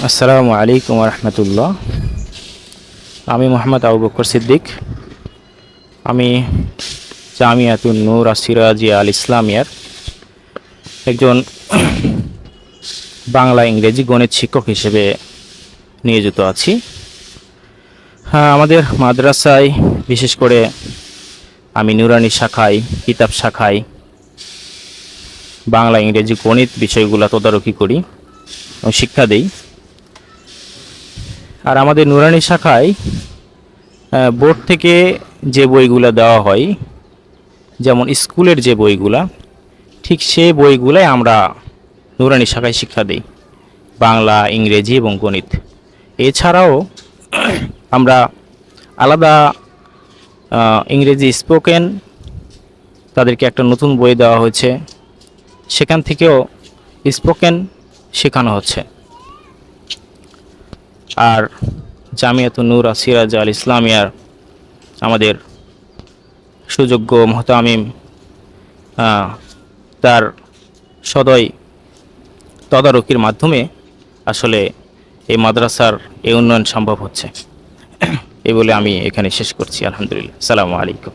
আসসালামু আলাইকুম রহমতুল্লাহ। আমি মোহাম্মদ আবু বকর সিদ্দিক। আমি জামিয়াতুন নূর সিরাজিয়া আল ইসলামিয়ার একজন বাংলা ইংরেজি গণিত শিক্ষক হিসেবে নিয়োজিত আছি। হ্যাঁ, আমাদের মাদ্রাসায় বিশেষ করে আমি নুরানি শাখায়, কিতাব শাখায় বাংলা ইংরেজি গণিত বিষয়গুলো তদারকি করি এবং শিক্ষা দেই। আর আমাদের নুরানি শাখায় বোর্ড থেকে যে বইগুলো দেওয়া হয়, যেমন স্কুলের যে বইগুলা, ঠিক সেই বইগুলাই আমরা নুরানি শাখায় শিক্ষা দিই, বাংলা, ইংরেজি এবং গণিত। এছাড়াও আমরা আলাদা ইংরেজি স্পোকেন, তাদেরকে একটা নতুন বই দেওয়া হয়েছে, সেখান থেকেও স্পোকেন শেখানো হচ্ছে। আর জামিয়াতুন নূর সিরাজ আল ইসলামিয়ার আমাদের সুযোগ্য মোহতামিম তার সদয় তদারকির মাধ্যমে আসলে এই মাদ্রাসার এই উন্নয়ন সম্ভব হচ্ছে। এই বলে আমি এখানে শেষ করছি। আলহামদুলিল্লাহ। আসসালামু আলাইকুম।